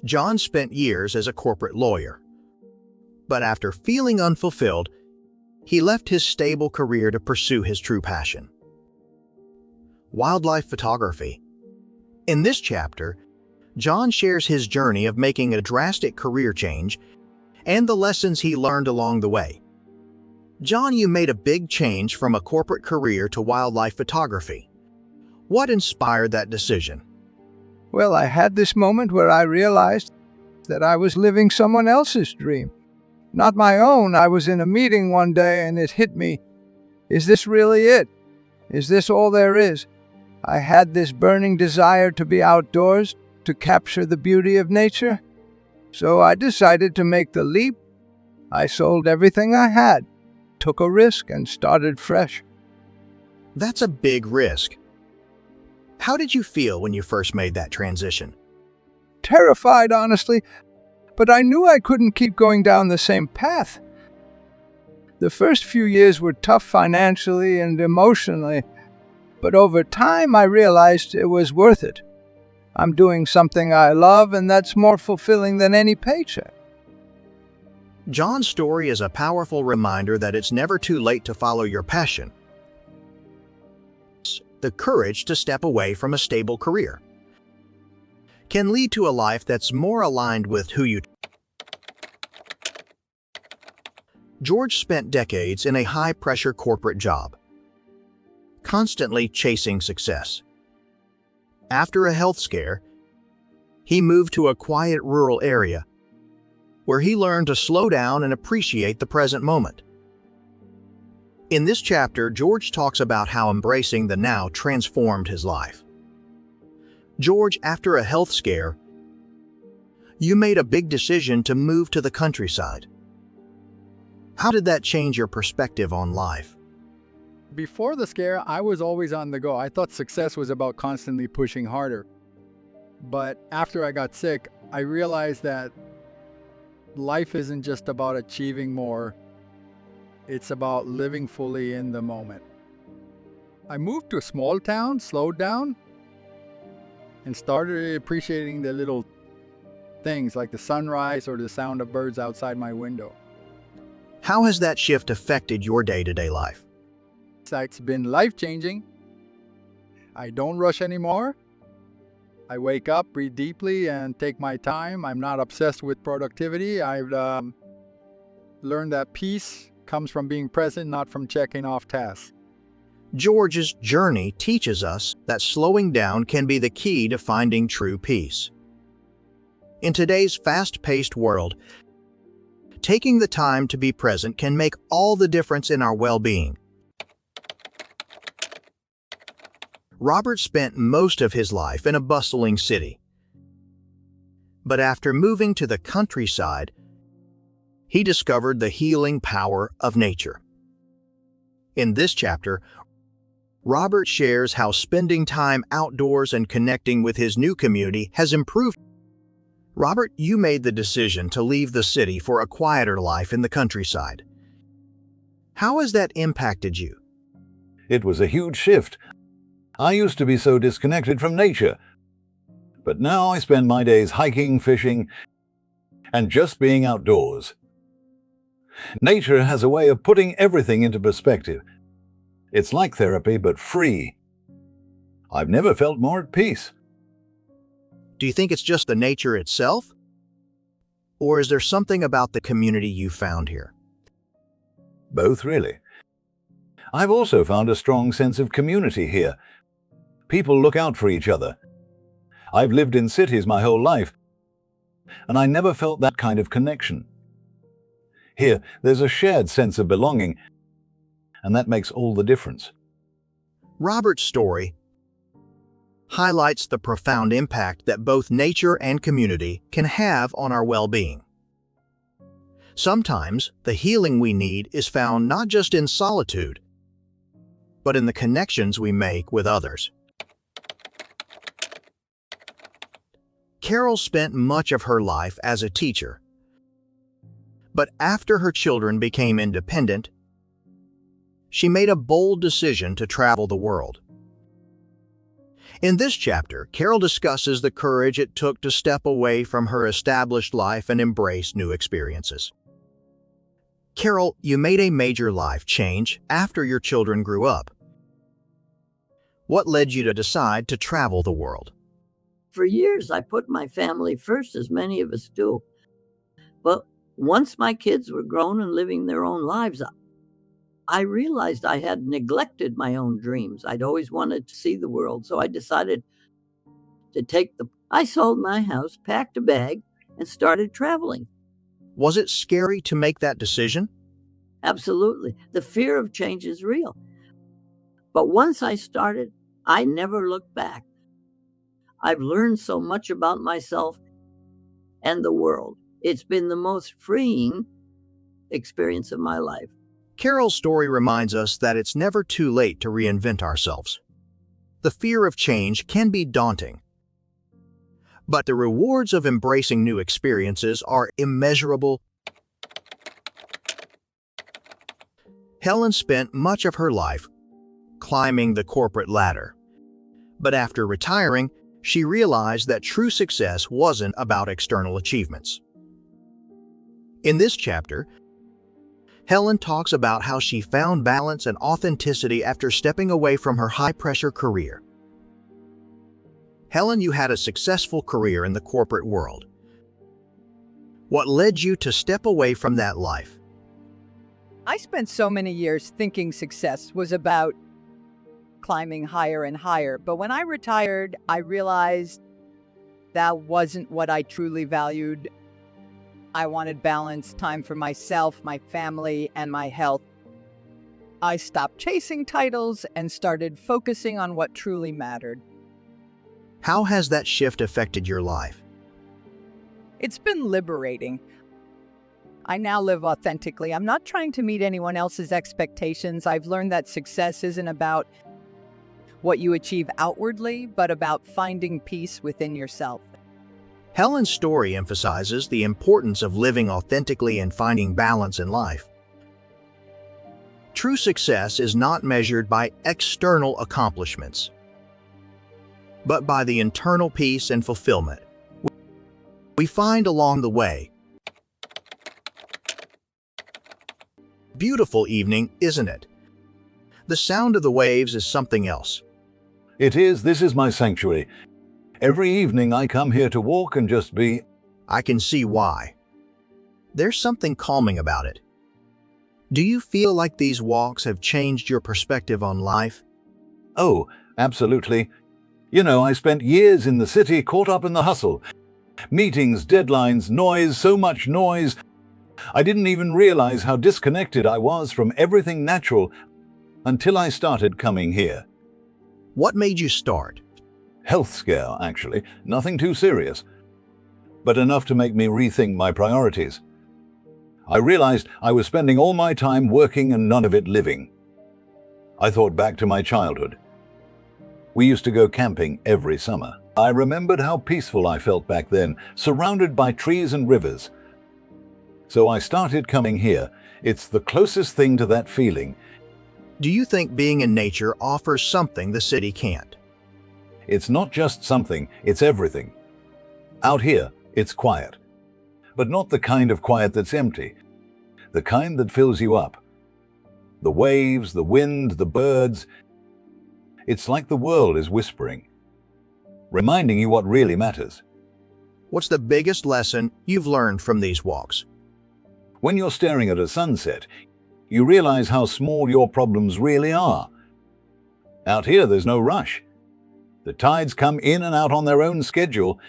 John spent years as a corporate lawyer, but after feeling unfulfilled, he left his stable career to pursue his true passion: wildlife photography. In this chapter, John shares his journey of making a drastic career change and the lessons he learned along the way. John, you made a big change from a corporate career to wildlife photography. What inspired that decision? Well, I had this moment where I realized that I was living someone else's dream, not my own. I was in a meeting one day and it hit me. Is this really it? Is this all there is? I had this burning desire to be outdoors, to capture the beauty of nature. So I decided to make the leap. I sold everything I had, took a risk, and started fresh. That's a big risk. How did you feel when you first made that transition? Terrified, honestly, but I knew I couldn't keep going down the same path. The first few years were tough financially and emotionally, but over time I realized it was worth it. I'm doing something I love, and that's more fulfilling than any paycheck. John's story is a powerful reminder that it's never too late to follow your passion. The courage to step away from a stable career can lead to a life that's more aligned with who you are. George spent decades in a high-pressure corporate job, constantly chasing success. After a health scare, he moved to a quiet rural area where he learned to slow down and appreciate the present moment. In this chapter, George talks about how embracing the now transformed his life. George, after a health scare, you made a big decision to move to the countryside. How did that change your perspective on life? Before the scare, I was always on the go. I thought success was about constantly pushing harder. But after I got sick, I realized that life isn't just about achieving more. It's about living fully in the moment. I moved to a small town, slowed down, and started appreciating the little things like the sunrise or the sound of birds outside my window. How has that shift affected your day-to-day life? It's been life-changing. I don't rush anymore. I wake up, breathe deeply, and take my time. I'm not obsessed with productivity. I've learned that peace comes from being present, not from checking off tasks. George's journey teaches us that slowing down can be the key to finding true peace. In today's fast-paced world, taking the time to be present can make all the difference in our well-being. Robert spent most of his life in a bustling city. But after moving to the countryside, he discovered the healing power of nature. In this chapter, Robert shares how spending time outdoors and connecting with his new community has improved. Robert, you made the decision to leave the city for a quieter life in the countryside. How has that impacted you? It was a huge shift. I used to be so disconnected from nature, but now I spend my days hiking, fishing, and just being outdoors. Nature has a way of putting everything into perspective. It's like therapy, but free. I've never felt more at peace. Do you think it's just the nature itself? Or is there something about the community you found here? Both, really. I've also found a strong sense of community here. People look out for each other. I've lived in cities my whole life, and I never felt that kind of connection. Here, there's a shared sense of belonging, and that makes all the difference. Robert's story highlights the profound impact that both nature and community can have on our well-being. Sometimes, the healing we need is found not just in solitude, but in the connections we make with others. Carol spent much of her life as a teacher, but after her children became independent, she made a bold decision to travel the world. In this chapter, Carol discusses the courage it took to step away from her established life and embrace new experiences. Carol, you made a major life change after your children grew up. What led you to decide to travel the world? For years, I put my family first, as many of us do. But once my kids were grown and living their own lives, I realized I had neglected my own dreams. I'd always wanted to see the world, so I decided to I sold my house, packed a bag, and started traveling. Was it scary to make that decision? Absolutely. The fear of change is real. But once I started, I never looked back. I've learned so much about myself and the world. It's been the most freeing experience of my life. Carol's story reminds us that it's never too late to reinvent ourselves. The fear of change can be daunting, but the rewards of embracing new experiences are immeasurable. Helen spent much of her life climbing the corporate ladder, but after retiring, she realized that true success wasn't about external achievements. In this chapter, Helen talks about how she found balance and authenticity after stepping away from her high-pressure career. Helen, you had a successful career in the corporate world. What led you to step away from that life? I spent so many years thinking success was about climbing higher and higher, but when I retired, I realized that wasn't what I truly valued. I wanted balance, time for myself, my family, and my health. I stopped chasing titles and started focusing on what truly mattered. How has that shift affected your life? It's been liberating. I now live authentically. I'm not trying to meet anyone else's expectations. I've learned that success isn't about what you achieve outwardly, but about finding peace within yourself. Helen's story emphasizes the importance of living authentically and finding balance in life. True success is not measured by external accomplishments, but by the internal peace and fulfillment we find along the way. Beautiful evening, isn't it? The sound of the waves is something else. It is. This is my sanctuary. Every evening I come here to walk and just be. I can see why. There's something calming about it. Do you feel like these walks have changed your perspective on life? Oh, absolutely. You know, I spent years in the city caught up in the hustle. Meetings, deadlines, noise, so much noise. I didn't even realize how disconnected I was from everything natural until I started coming here. What made you start? Health scare, actually. Nothing too serious, but enough to make me rethink my priorities. I realized I was spending all my time working and none of it living. I thought back to my childhood. We used to go camping every summer. I remembered how peaceful I felt back then, surrounded by trees and rivers. So I started coming here. It's the closest thing to that feeling. Do you think being in nature offers something the city can't? It's not just something, it's everything. Out here, it's quiet. But not the kind of quiet that's empty. The kind that fills you up. The waves, the wind, the birds. It's like the world is whispering, reminding you what really matters. What's the biggest lesson you've learned from these walks? When you're staring at a sunset, you realize how small your problems really are. Out here, there's no rush. The tides come in and out on their own schedule,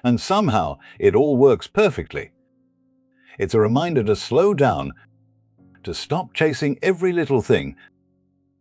and somehow it all works perfectly. It's a reminder to slow down, to stop chasing every little thing,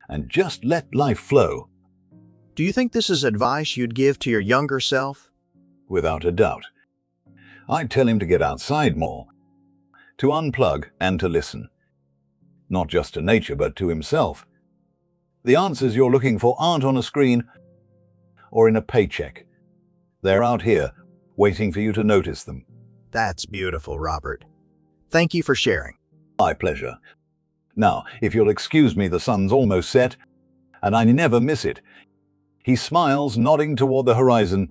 and just let life flow. Do you think this is advice you'd give to your younger self? Without a doubt. I'd tell him to get outside more, to unplug and to listen. Not just to nature, but to himself. The answers you're looking for aren't on a screen or in a paycheck. They're out here, waiting for you to notice them. That's beautiful, Robert. Thank you for sharing. My pleasure. Now, if you'll excuse me, the sun's almost set, and I never miss it. He smiles, nodding toward the horizon,